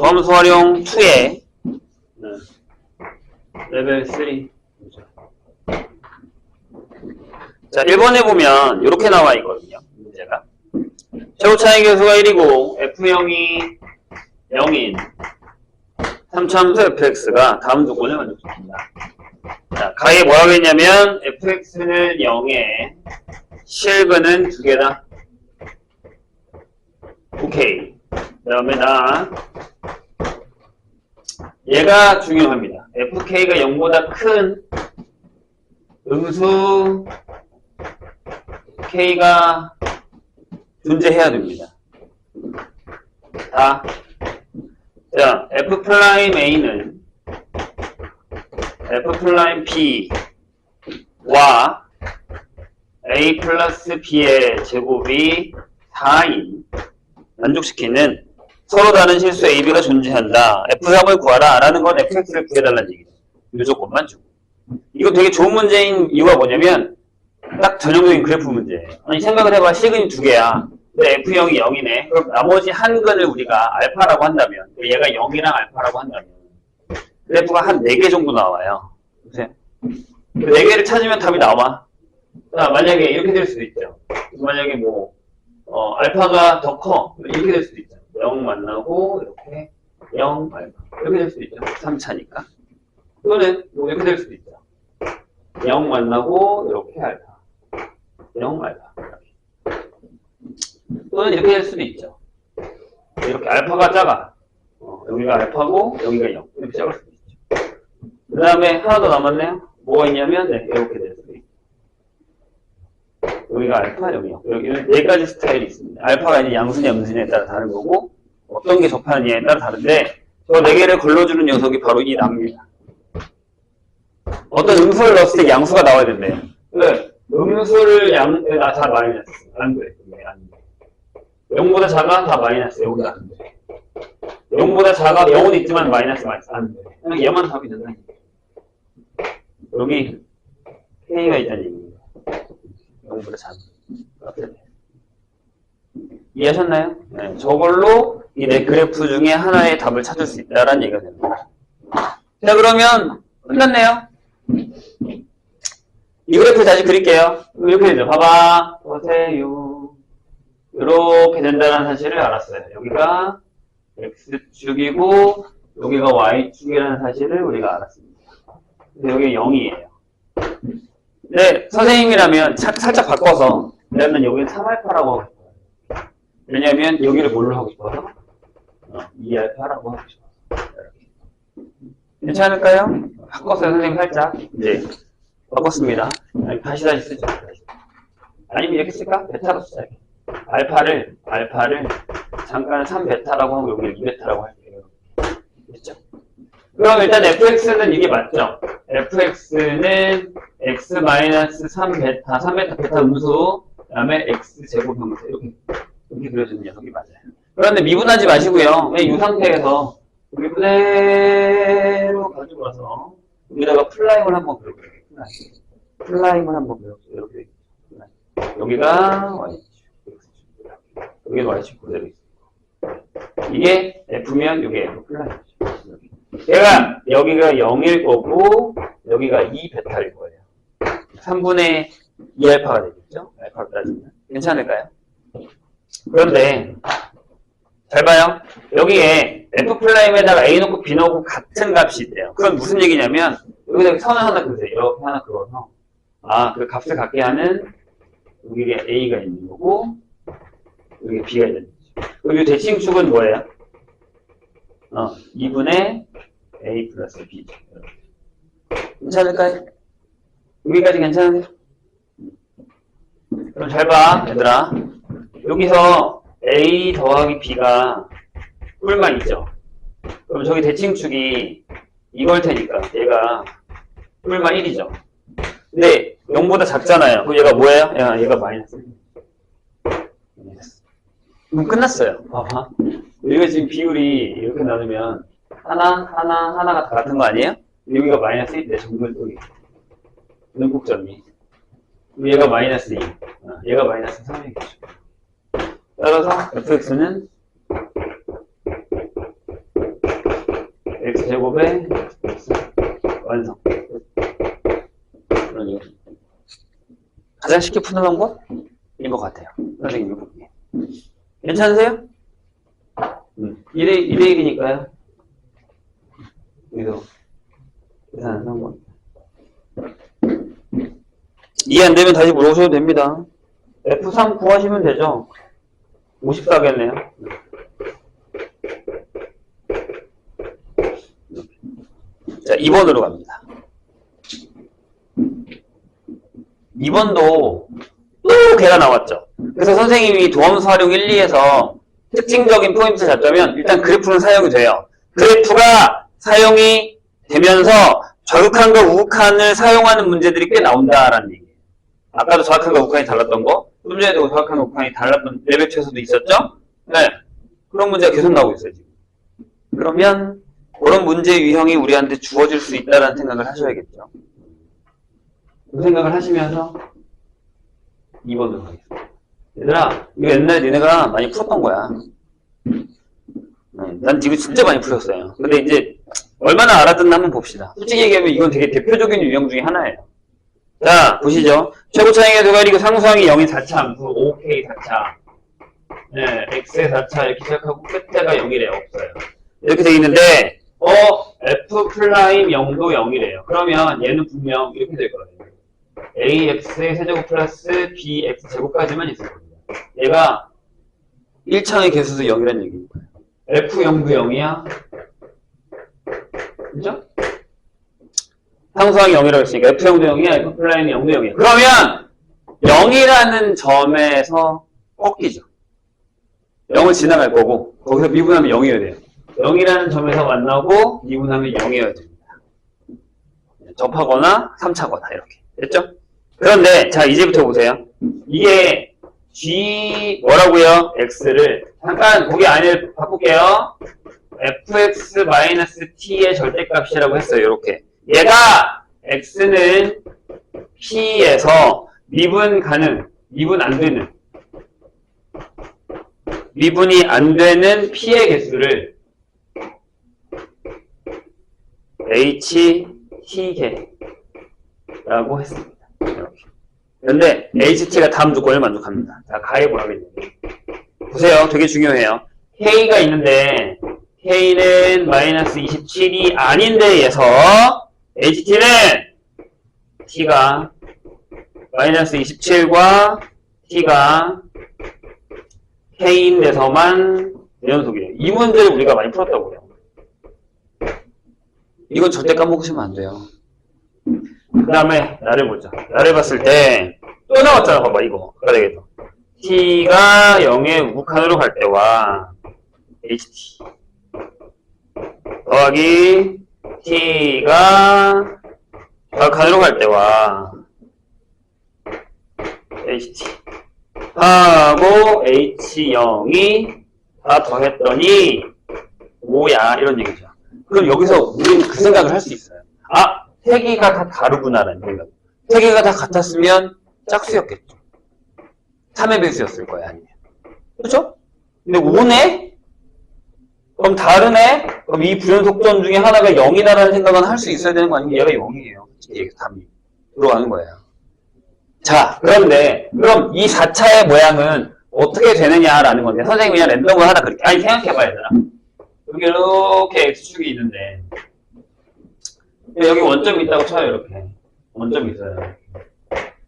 점수 활용 2에 레벨 3. 자, 1번에 보면 이렇게 나와 있거든요. 문제가. 최고 차이 계수가 1이고 F0이 0인 3차함수 fx가 다음 조건을 만족시킵니다. 자, 가에 뭐라고 했냐면 fx는 0에 실근은 2개다. 오케이. 그 다음에 얘가 중요합니다. fk가 0보다 큰 음수 k가 존재해야 됩니다. 자, f'A는 f'B와 A 플러스 B의 제곱이 4인 만족시키는 서로 다른 실수 AB가 존재한다. F3을 구하라 라는 건 fx를 구해달라는 얘기죠. 이 조건만 주고. 이거 되게 좋은 문제인 이유가 뭐냐면 딱 전형적인 그래프 문제예요. 아니 생각을 해봐. 시근이 2개야. 근데 F0이 0이네. 그럼 나머지 한 근을 우리가 알파라고 한다면 얘가 0이랑 알파라고 한다면 그래프가 한 4개 정도 나와요. 보세요. 그 4개를 찾으면 답이 나와. 자, 만약에 이렇게 될 수도 있죠. 만약에 알파가 더 커. 이렇게 될 수도 있죠. 0 만나고 이렇게 0 알파. 이렇게 될 수도 있죠. 3차니까. 또는 이렇게 될 수도 있죠. 0 만나고 이렇게 알파. 0 알파. 또는 이렇게 될 수도 있죠. 이렇게 알파가 작아. 여기가 알파고 여기가 0. 이렇게 작을 수도 있죠. 그 다음에 하나 더 남았네요. 뭐가 있냐면 이렇게 될 수도 있고 여기가 알파, 여기 0. 여기 4가지 스타일이 있습니다. 알파가 이제 양수냐 음수냐에 따라 다른 거고 어떤 게 접하느냐에 따라 다른데 저 4개를 걸러주는 녀석이 바로 이 납니다. 어떤 음수를 넣었을 때 양수가 나와야 된대요. 음수를 다 마이너스. 안 돼. 안 돼. 0보다 작아? 다 마이너스. 여기가 안 돼. 0보다 작아? 0은 있지만 마이너스 안 돼. 그냥 얘만 답이 된다. 여기 K가 있다는 얘기입니다. 0보다 작아. 이해하셨나요? 네, 저걸로 이 네 그래프 중에 하나의 답을 찾을 수 있다라는 얘기가 됩니다. 자, 그러면 끝났네요. 이 그래프 다시 그릴게요. 이렇게 되죠. 봐봐. 보세요. 이렇게 된다는 사실을 알았어요. 여기가 X축이고 여기가 Y축이라는 사실을 우리가 알았습니다. 여기 0이에요. 네, 선생님이라면 살짝 바꿔서 그러면 여기는 3알파라고 하고 싶어요. 왜냐면 여기를 뭘로 하고 싶어서? 2알파라고 하고 싶어서. 괜찮을까요? 바꿨어요, 선생님 살짝. 이제 바꿨습니다. 다시 쓰죠. 아니면 이렇게 쓸까? 베타로 쓰자. 알파를 잠깐 3베타라고 하고 여기를 2베타라고 할게요. 됐죠? 그럼 일단 fx는 이게 맞죠? fx는 x-3베타, 3베타 베타 음수, 그 다음에 x제곱 함수 이렇게 그려지는 녀석이 맞아요. 그런데 미분하지 마시고요. 그냥 이 상태에서 여기 그대로 가지고 와서 여기다가 플라임을 한번 그려볼게요. 플라임을 한번 그려볼게요. 이렇게 여기가 y축, 여기가 y축 그대로 있어요. 이게 f면 이게 f 플라임이죠. 얘가 여기가 0일 거고 여기가 2베타일 거예요. 3분의 2알파가 되겠죠? 알파로 따지면. 괜찮을까요? 그런데 잘 봐요. 여기에 F'에다가 A 넣고 B 넣고 같은 값이 있대요. 그건 무슨 얘기냐면 여기다 선을 하나 그으세요. 이렇게 하나 그어서 그 값을 갖게 하는 여기에 A가 있는 거고 여기에 B가 있는 거죠. 여기 대칭축은 뭐예요? 2분의 A 플러스 B. 괜찮을까요? 여기까지 괜찮으세요? 그럼 잘 봐, 얘들아. 여기서 A 더하기 B가 뿔만 있죠? 그럼 저기 대칭축이 이걸 테니까 얘가 뿔만 1이죠? 근데 0보다 작잖아요. 그럼 얘가 뭐예요? 얘가 마이너스. 그럼 끝났어요. 봐봐. 여기가 지금 비율이 이렇게 나누면 하나가 다 같은 거 아니에요? 여기가 마이너스 1대 정글 여기 눈국점이. 얘가 마이너스 2. 얘가 마이너스 3이겠죠. 따라서 fx는 x제곱에 완성. 그런 얘기. 가장 쉽게 푸는 방법인 것 같아요. 선생님이 보기에. 괜찮으세요? 2대 1이니까요. 여기서 계산을 한 겁니다. 이해 안 되면 다시 물어보셔도 됩니다. F3 구하시면 되죠. 54겠네요. 자, 2번으로 갑니다. 2번도 또 개가 나왔죠. 그래서 선생님이 도함수 활용 1, 2에서 특징적인 포인트 잡자면 일단 그래프는 사용이 돼요. 그래프가 사용이 되면서 좌극한과 우극한을 사용하는 문제들이 꽤 나온다라는 얘기예요. 아까도 좌극한과 우극한이 달랐던 거, 좀 전에도 좌극한과 우극한이 달랐던 레벨2에서도 있었죠? 네. 그런 문제가 계속 나오고 있어요, 지금. 그러면 그런 문제 유형이 우리한테 주어질 수 있다는 생각을 하셔야겠죠. 그 생각을 하시면서 2번으로 가겠습니다. 얘들아, 이거 옛날에 니네가 많이 풀었던 거야. 난 이거 진짜 많이 풀었어요. 근데 이제 얼마나 알아듣나 한번 봅시다. 솔직히 얘기하면 이건 되게 대표적인 유형 중에 하나예요. 자, 보시죠. 최고 차이가 두 가지고 상수항이 0인 4차 함수 5K 4차. 네, X의 4차 이렇게 시작하고 끝에가 0이래요. 없어요. 이렇게 돼 있는데 F 프라임 0도 0이래요. 그러면 얘는 분명 이렇게 될 거예요. AX의 세제곱 플러스 BX 제곱까지만 있을 겁니다. 얘가 1차의 개수도 0이라는 얘기인 거예요. F0도 0이야. 그죠? 상수항이 0이라고 했으니까 F0도 0이야, F 플라임이 0도 0이야. 그러면 0이라는 점에서 꺾이죠. 0을 지나갈 거고 거기서 미분하면 0이어야 돼요. 0이라는 점에서 만나고 미분하면 0이어야 됩니다. 접하거나 3차거나 이렇게. 됐죠? 그런데 자 이제부터 보세요. 이게 G 뭐라고요? X를 잠깐 거기 안에 바꿀게요. fx-t의 절대값이라고 했어요. 이렇게. 얘가 x는 p에서 미분 가능, 미분이 안 되는 p의 개수를 ht개라고 했습니다. 이렇게. 그런데 ht가 다음 조건을 만족합니다. 자, 가해보라겠네요. 보세요. 되게 중요해요. k가 있는데 k는 마이너스 27이 아닌 데에서 ht는 t가 마이너스 27과 t가 k인 데서만 연속이에요. 이 문제를 우리가 많이 풀었다고요. 이건 절대 까먹으시면 안 돼요. 그 다음에 나를 보자. 나를 봤을 때 또 나왔잖아. 봐봐 이거. 아까 되겠다. t가 0의 우극한으로 갈 때와 ht 더하기 t가 좌극한으로 갈 때와 ht 하고 h0이 다 더했더니 뭐야 이런 얘기죠. 그럼 여기서 우리는 그 생각을 할 수 있어요. 아, 세 개가 다 다르구나라는 생각. 세 개가 다 같았으면 짝수였겠죠. 3의 배수였을 거야 아니면. 그렇죠? 근데 5네? 그럼 다르네? 그럼 이 부연속전 중에 하나가 0이다라는 생각은 할 수 있어야 되는 거 아니면 얘가 0이에요. 이게 답이 들어가는 거예요. 자, 그런데 그럼 이 4차의 모양은 어떻게 되느냐라는 건데 선생님이 그냥 랜덤을 하나 그렇게 아니 생각해봐야 되나? 여기 이렇게 X축이 있는데 여기 원점이 있다고 쳐요. 이렇게 원점이 있어요.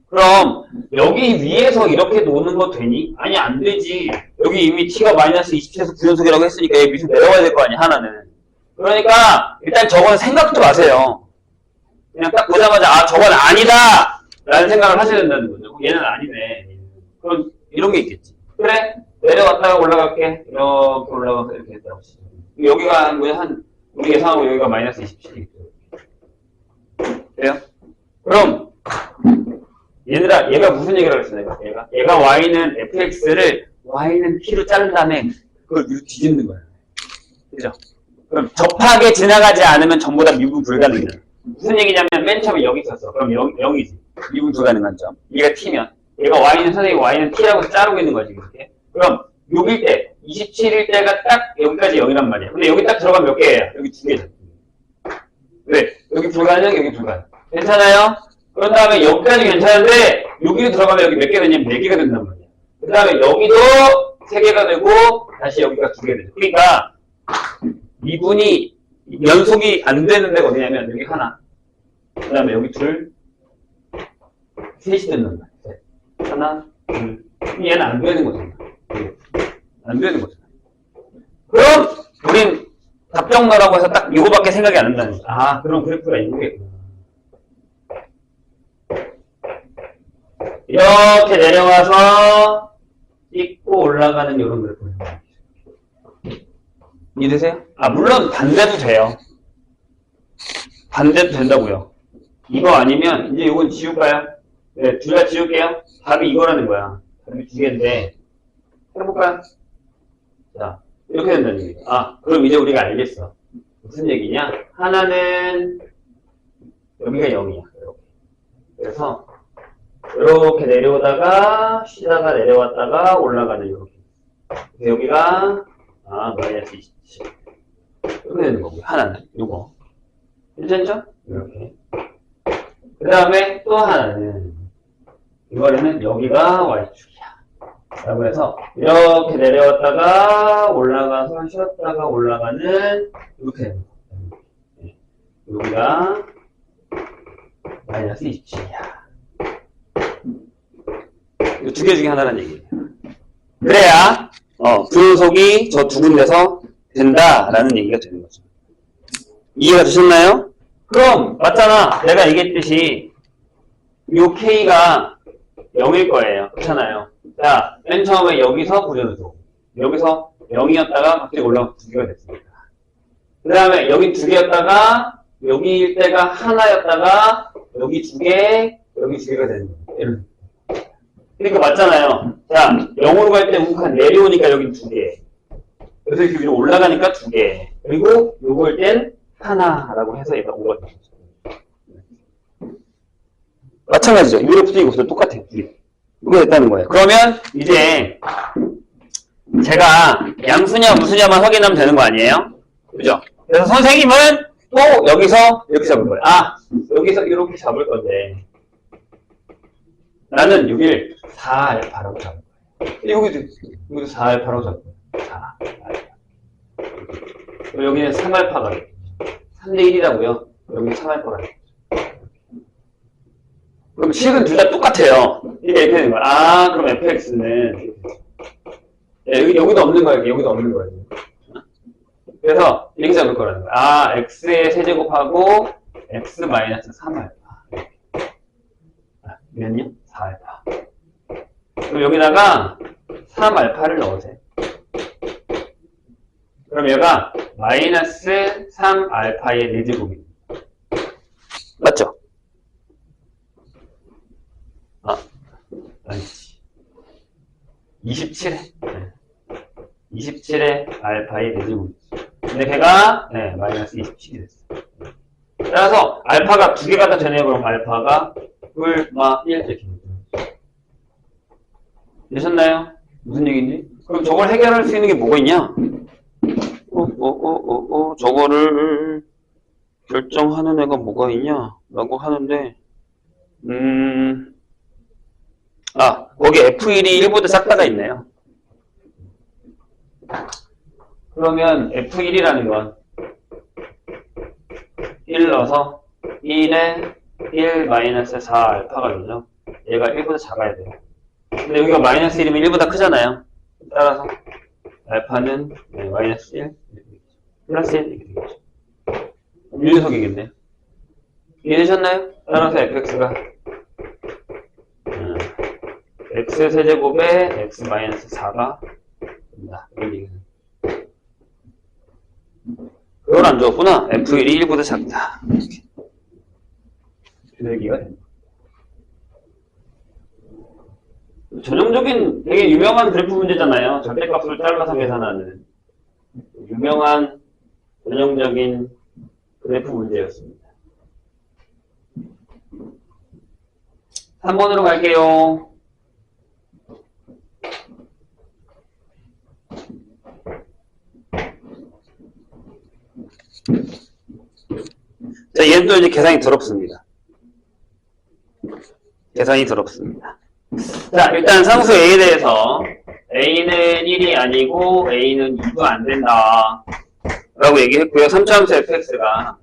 그럼 여기 위에서 이렇게 노는 거 되니? 아니 안 되지. 여기 이미 t가 마이너스 27에서 부연속이라고 했으니까 얘 밑으로 내려가야 될 거 아니야 하나는. 그러니까 일단 저건 생각도 마세요. 그냥 딱 보자마자 아 저건 아니다 라는 생각을 하셔야 된다는 거죠. 얘는 아니네. 그럼 이런 게 있겠지. 그래 내려갔다가 올라갈게. 이렇게 올라가서 이렇게 했다고 치죠. 여기가 한 우리 예상하고 여기가 마이너스 27이겠죠. 그래요? 그럼 얘들아 얘가 무슨 얘기를 하겠어 얘가 y는 fx를 y는 t로 자른 다음에 그걸 위로 뒤집는 거야. 그죠? 그럼 접하게 지나가지 않으면 전부 다 미분 불가능이야. 무슨 얘기냐면 맨 처음에 여기 있었어. 그럼 0이지. 미분 불가능한 점. 얘가 t면 얘가 y는 선생님이 y는 t라고 자르고 있는 거지. 그렇게. 그럼 6일 때 27일 때가 딱 여기까지 0이란 말이야. 근데 여기 딱 들어가면 몇 개예요? 여기 2개죠. 여기 불가능, 여기 불가능. 괜찮아요? 그런 다음에 여기까지 괜찮은데, 여기로 들어가면 여기 몇 개 되냐면 4개가 된단 말이야. 그 다음에 여기도 3개가 되고, 다시 여기가 2개 되죠. 그러니까, 이분이 연속이 안 되는 데가 어디냐면, 여기 하나. 그 다음에 여기 둘, 셋이 된단 말이야. 하나, 둘. 얘는 안 되는 거잖아. 안 되는 거잖아. 그럼, 우린 답정너라고 해서 딱 이거밖에 생각이 안 난다는 거야. 아, 그럼 그래프가 있는 게 이렇게 내려와서 찍고 올라가는 이런 그래프. 이해되세요? 아, 물론 반대도 돼요. 반대도 된다고요. 이거 아니면 이제 이건 지울까요? 네, 둘 다 지울게요. 답이 이거라는 거야. 답이 2개인데 해볼까요? 자, 이렇게 된다는 얘기예요. 아, 그럼 이제 우리가 알겠어. 무슨 얘기냐? 하나는 여기가 0이야. 이렇게. 그래서 이렇게 내려오다가 쉬다가 내려왔다가 올라가는 이렇게. 여기가 마이너스 27. 이렇게 되는 거고요. 하나는 요거. 괜찮죠? 이렇게. 그 다음에 또 하나는 이번에는 여기가 y축이야. 라고 해서 이렇게 내려왔다가 올라가서 쉬었다가 올라가는 이렇게 되는 거예요. 여기가 마이너스 27이야. 이 2개 중에 하나라는 얘기예요. 그래야 분속이 저 2군데서 된다라는 얘기가 되는 거죠. 이해가 되셨나요? 그럼 맞잖아. 내가 얘기했듯이 요 K가 0일 거예요. 그렇잖아요. 자, 맨 처음에 여기서 구조도 여기서 0이었다가 갑자기 올라가서 2개가 됐습니다. 그 다음에 여기 2개였다가 여기일 때가 하나였다가 여기 2개, 여기 2개가 되는 거예요. 그러니까 맞잖아요. 자, 0으로 갈 때 우한 내려오니까 여기 2개. 그래서 이렇게 위로 올라가니까 2개. 그리고 요거일 땐 하나라고 해서 얘가 5가 되는 거죠. 마찬가지죠. 이거부터 이거부터 똑같아요. 이거 됐다는 거예요. 그러면 이제 제가 양수냐 무수냐만 확인하면 되는 거 아니에요? 그죠? 그래서 선생님은 또 여기서 이렇게 잡을 거예요. 아, 여기서 이렇게 잡을 건데 나는 여기를 4알파라고 잡을 거예요. 여기도 4알파라고 잡을 거예요. 4알파. 여기는 3알파가 돼요. 3대 1이라고요. 여기 3알파가 돼요. 그럼 식은 둘 다 똑같아요. 이게 이렇게 되는 거야. 아, 그럼 fx는 여기도 없는 거예요. 여기도 없는 거예요. 그래서 이렇게 잡을 거라는 거야. 아, x의 세제곱하고 x 마이너스 3알파. 몇요? 4알파. 그럼 여기다가 3알파를 넣으세요. 그럼 얘가 마이너스 3알파의 4제곱입니다. 맞죠? 아니지. 27에. 27에 알파의 4제곱이지. 근데 걔가, 마이너스 27이 됐어. 따라서, 알파가 2개가 다 되네요. 그럼 알파가 1, 1 이렇게. 되셨나요? 무슨 얘기인지? 그럼 저걸 해결할 수 있는 게 뭐가 있냐? 저거를 결정하는 애가 뭐가 있냐? 라고 하는데, 거기 F1이 1보다 작다가 있네요. 그러면 F1이라는 건 1 넣어서 1에 1 마이너스 4알파가 되죠. 얘가 1보다 작아야 돼요. 근데 여기가 마이너스 1이면 1보다 크잖아요. 따라서 알파는 마이너스 1, 플러스 1 이렇게 되겠죠. 이 녀석이겠네요. 이해되셨나요? 따라서 fx가 x 세제곱에 x 마이너스 4가 된다. 이런 얘기는. 그걸 안 줬구나. f1이 1보다 작다. 그 얘기가 됩니다. 전형적인 되게 유명한 그래프 문제잖아요. 절대값을 잘라서 계산하는 유명한 전형적인 그래프 문제였습니다. 3번으로 갈게요. 자, 자, 얘는 또 이제 계산이 더럽습니다. 계산이 더럽습니다. 자, 일단 상수 A에 대해서 A는 1이 아니고 A는 2도 안 된다 라고 얘기했고요. 3차함수 fx가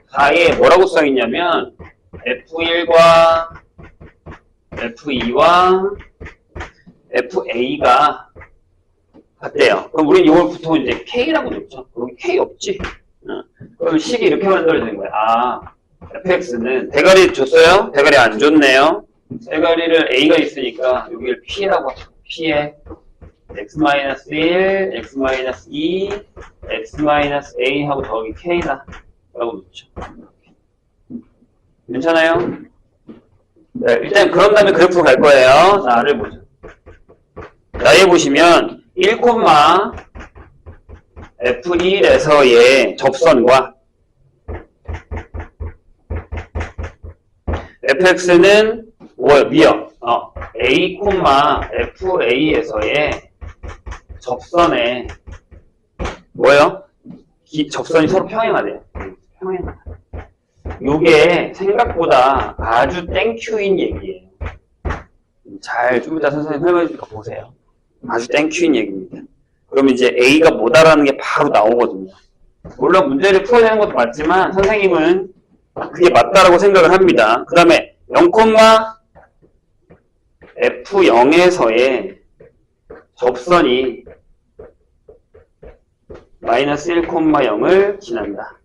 가에 뭐라고 써있냐면 f1과 f2와 fa가 같대요. 그럼 우린 이걸 보통 이제 k라고 줬죠. 여기 k 없지? 그럼 식이 이렇게 만들어지는 거야. 아, fx는 대가리 줬어요? 대가리 안 줬네요. 대가리를 a가 있으니까 여기를 p라고 하죠. p에 x-1, x-2, x-a 하고 더하기 k다 라고 놓죠. 괜찮아요? 네, 일단 그런 다음에 그래프로 갈 거예요. 나를 보죠. 나에 보시면 1, f1에서의 접선과 fx는 뭐예요? 미역. a, fa에서의 접선에 뭐예요? 접선이 서로 평행하대요. 평행하다. 요게 생각보다 아주 땡큐인 얘기예요. 잘 좀 이따 선생님 설명해 주니까 보세요. 아주 땡큐인 얘기입니다. 그럼 이제 A가 뭐다라는 게 바로 나오거든요. 물론 문제를 풀어야 되는 것도 맞지만 선생님은 그게 맞다라고 생각을 합니다. 그 다음에 0,f0에서의 접선이 마이너스 1,0을 지난다.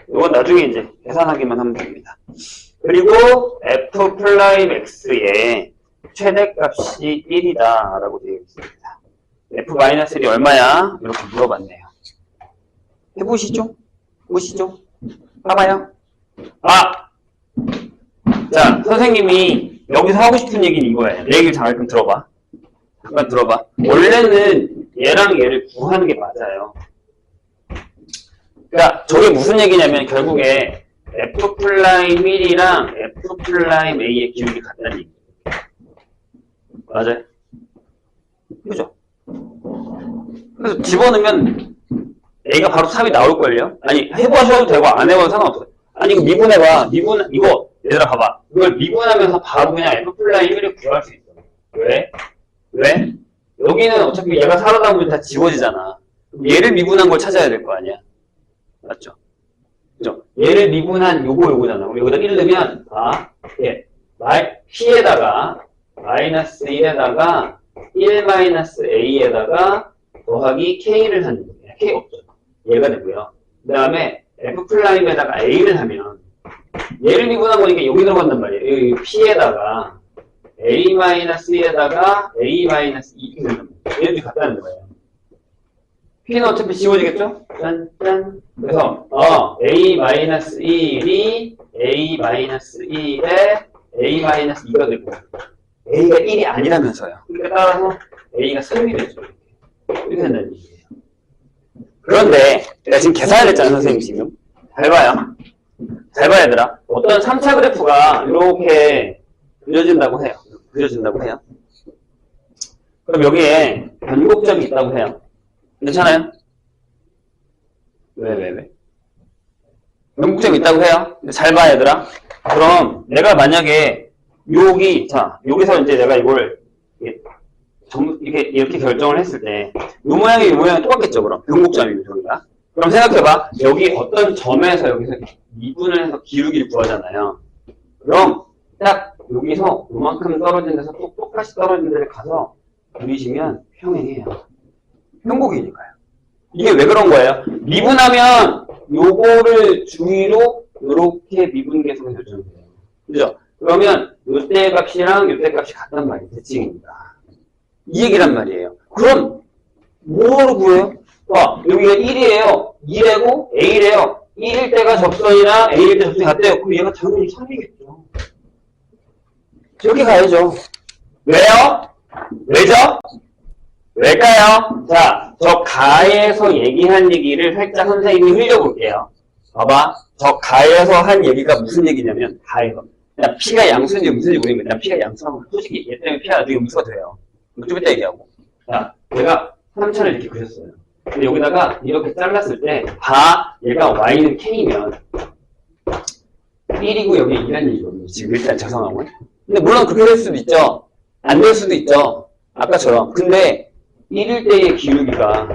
이건 나중에 이제 계산하기만 하면 됩니다. 그리고 f'(x)의 최대값이 1이다 라고 되어 있습니다. f-1이 얼마야? 이렇게 물어봤네요. 해보시죠? 보시죠? 봐봐요. 자, 선생님이 여기서 하고 싶은 얘기는 이거예요. 내 얘기를 잠깐 들어봐. 잠깐 들어봐. 원래는 얘랑 얘를 구하는 게 맞아요. 그러니까 저게 무슨 얘기냐면 결국에 f'1이랑 f'(a의 기울기 같다는 얘기. 맞아요? 그죠? 그래서 집어넣으면 a가 바로 3이 나올걸요? 아니, 해보셔도 되고 안 해봐도 상관없어요. 아니, 이거 미분해봐. 이거 얘들아 봐봐. 이걸 미분하면서 바로 그냥 f'1을 구할 수 있어. 왜? 여기는 어차피 얘가 살아다 보면 다 지워지잖아. 얘를 미분한 걸 찾아야 될 거 아니야. 맞죠? 그죠? 얘를 미분한 요거잖아. 우리 여기다 1 넣으면, p에다가, 마이너스 1에다가, 1-a에다가, 더하기 k를 하는 거예요. k 없죠. 얘가 되고요. 그 다음에, f'(에다가 a를 하면, 얘를 미분한 거니까 여기 들어간단 말이에요. 여기 p에다가, a-e에다가, a-2 이렇게 되는 거예요. 얘들이 같다는 거예요. P는 어차피 지워지겠죠? 짠. 그래서, A-1이 A-1에 A-2가 되고, A가 1이 아니라면서요. 그러니까 따라서 A가 3이 되죠. 이렇게 된다는 얘기예요. 그런데, 내가 지금 계산을 했잖아, 선생님 지금. 잘 봐요. 잘 봐야 얘들아. 어떤 3차 그래프가 이렇게 그려진다고 해요. 그럼 여기에 변곡점이 있다고 해요. 괜찮아요? 왜? 변곡점이 있다고 해요? 근데 잘 봐, 얘들아. 그럼 내가 만약에 여기서 이제 내가 이걸 이렇게 결정을 했을 때, 요 모양이 똑같겠죠, 그럼? 변곡점이면 저기가. 그럼 생각해봐. 여기 어떤 점에서 여기서 미분을 해서 기울기를 구하잖아요. 그럼 딱 여기서 요만큼 떨어진 데서 똑같이 떨어진 데를 가서 그리시면 평행해요. 편곡이니까요. 이게 왜 그런 거예요? 미분하면 요거를 주위로 이렇게 미분 계속이 결정돼요. 그죠? 그러면 요때 값이랑 요때 값이 같단 말이에요. 대칭입니다. 이 얘기란 말이에요. 그럼 뭐로 구해요? 여기가 1이에요. 2래고 A래요. 1일 때가 접선이랑 A일 때 접선이 같대요. 그럼 얘가 당연히 3이겠죠. 이렇게 가야죠. 왜요? 왜죠? 왜일까요? 자, 저 가에서 얘기한 얘기를 살짝 선생님이 흘려볼게요. 봐봐. 저 가에서 한 얘기가 무슨 얘기냐면, 가에서. 그냥 P가 양수인지 무슨지 모르겠는데, 그냥 P가 양수라고. 솔직히 얘 때문에 P가 나중에 음수가 돼요. 좀 이따 얘기하고. 자, 제가 3차를 이렇게 그렸어요. 근데 여기다가 이렇게 잘랐을 때, 얘가 Y는 K면, 1이고 여기 2라는 얘기거든요. 지금 일단 작성하고. 근데 물론 그렇게 될 수도 있죠. 안 될 수도 있죠. 아까처럼. 근데 1일 때의 기울기가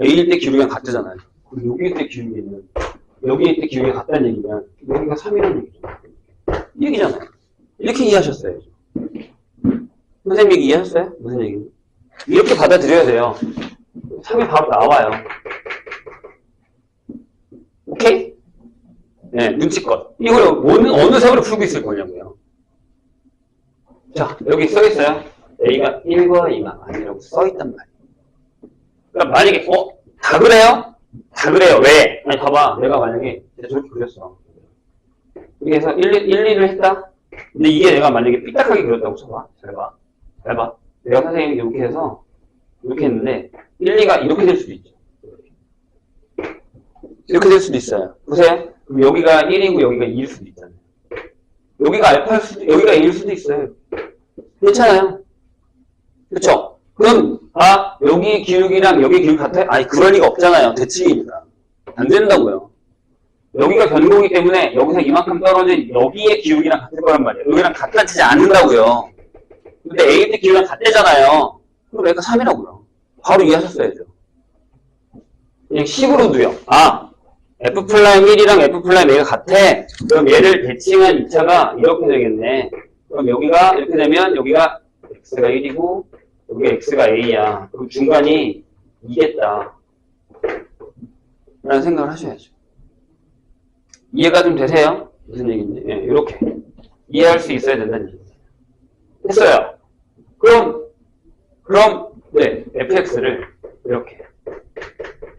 A일 때 기울기랑 같다잖아요. 그럼 여기일 때 기울기는 여기일 때 기울기가 같다는 얘기면 여기가 3이라는 얘기죠. 이 얘기잖아요. 이렇게 이해하셨어요. 선생님 얘기 이해하셨어요? 무슨 얘기인지? 이렇게 받아들여야 돼요. 3이 바로 나와요. 오케이? 네, 눈치껏. 이걸 어느 색으로 풀고 있을 거냐고요. 자, 여기 써있어요. A가 1과 2가 아니라고 써있단 말이에요. 그러니까 만약에, 다 그래요? 다 그래요. 왜? 아니, 봐봐. 내가 만약에 저렇게 그렸어. 이렇게 해서 1, 2를 했다? 근데 이게 내가 만약에 삐딱하게 그렸다고 쳐봐. 잘 봐. 잘 봐. 내가 선생님이 이렇게 해서, 이렇게 했는데, 1, 2가 이렇게 될 수도 있죠. 이렇게 될 수도 있어요. 보세요. 그럼 여기가 1이고 여기가 2일 수도 있잖아요. 여기가 알파일 수도, 여기가 2일 수도 있어요. 괜찮아요. 그쵸? 그럼, 여기 기울기랑 여기 기울기 같아요? 아니, 그럴 리가 없잖아요. 대칭입니다. 안 된다고요. 여기가 변공이기 때문에 여기서 이만큼 떨어진 여기의 기울기랑 같을 거란 말이에요. 여기랑 같아지지 않는다고요. 근데 A 때 기울기랑 같대잖아요. 그럼 얘가 3이라고요. 바로 이해하셨어야죠. 그냥 식으로 두요. F'1이랑 F'A가 같아. 그럼 얘를 대칭한 2차가 이렇게 되겠네. 그럼 여기가 이렇게 되면 여기가 X가 1이고 여기가 X가 A야. 그럼 중간이 2겠다. 라는 생각을 하셔야죠. 이해가 좀 되세요? 무슨 얘기인지. 예, 이렇게. 이해할 수 있어야 된다는 얘기죠. 했어요. 그럼, 네, fx를 이렇게.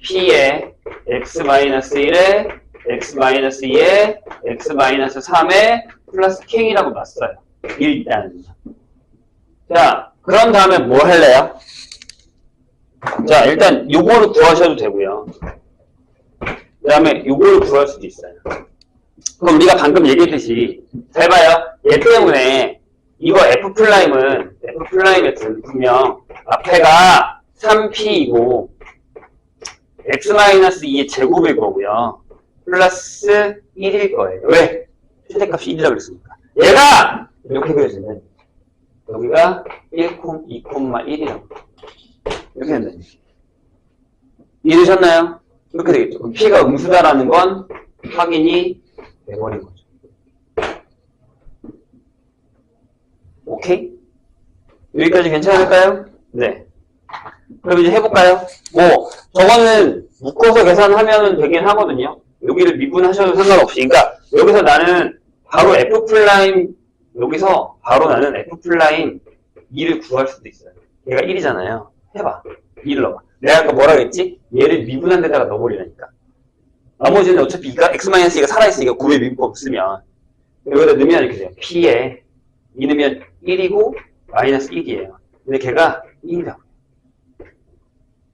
p에 x-1에 x-2에 x-3에 플러스 k라고 놨어요. 일단. 자, 그런 다음에 뭐 할래요? 자, 일단 요거를 구하셔도 되고요. 그 다음에 요거를 구할 수도 있어요. 그럼 우리가 방금 얘기했듯이 잘 봐요. 얘 때문에 이거 F'은 분명 앞에가 3P이고 x-2의 제곱일 거고요. 플러스 1일 거예요. 왜? 최대값이 1이라고 그랬으니까. 얘가 이렇게 그려지면 여기가 1, 2,1이라고 이렇게 된다는 얘기죠. 이해되셨나요? 이렇게 되겠죠. 그럼 P가 음수다라는 건 확인이 돼버린 거죠. 오케이? 여기까지 괜찮을까요? 네. 그럼 이제 해볼까요? 저거는 묶어서 계산하면 되긴 하거든요. 여기를 미분하셔도 상관없이. 그러니까 여기서 나는 바로 여기서 바로 나는 F'2를 구할 수도 있어요. 얘가 1이잖아요. 해봐. 2를 넣어봐. 내가 아까 뭐라 그랬지? 얘를 미분한 데다가 넣어버리라니까. 나머지는 어차피 x-2가 살아있으니까 9의 미분법 쓰면 여기다 넣으면 이렇게 돼요. p에 2 넣으면 1이고 마이너스 1이에요. 근데 걔가 1이라고요.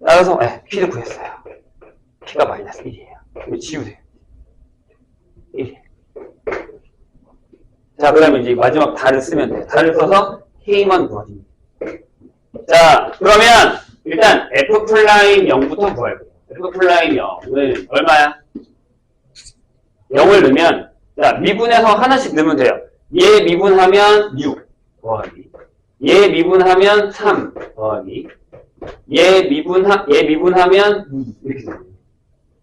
따라서 p를 구했어요. p가 마이너스 1이에요. 이거 지우세요. 1. 자, 그 다음에 이제 마지막 달을 쓰면 돼요. 달을 써서 k만 구하십니다. 자, 그러면 일단 F'0부터 구할 거예요. F'0은 얼마야? 0을 넣으면, 자, 미분해서 하나씩 넣으면 돼요. 얘 미분하면 6 더하기. 얘 미분하면 3 더하기. 얘 미분하면 2. 이렇게 됩니다.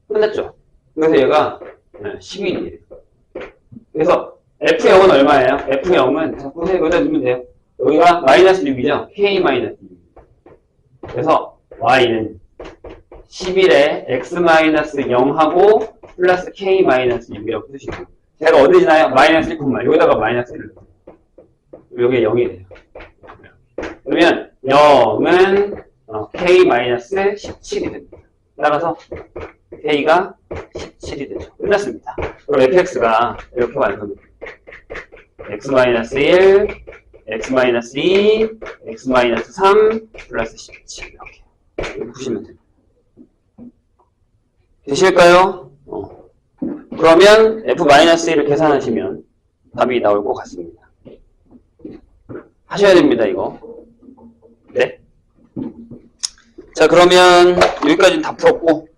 끝났죠? 그래서 얘가 11이에요. 그래서 F0은 얼마예요? F0은, 자, 보세요. 여기다 넣으면 돼요. 여기가 마이너스 6이죠? K 마이너스 6. 그래서 Y는 11에 x-0하고 플러스 k-6이라고 쓰시고 제가 어디 지나요? 마이너스 1콤마 여기다가 마이너스 1을 넣어요. 여기에 0이 돼요. 그러면 0은 k-17이 됩니다. 따라서 k가 17이 되죠. 끝났습니다. 그럼 fx가 이렇게 완성됩니다. x-1 x-2 x-3 플러스 17 이렇게 보시면 됩니다. 되실까요? 그러면 f-1을 계산하시면 답이 나올 것 같습니다. 하셔야 됩니다, 이거. 네. 자, 그러면 여기까지는 다 풀었고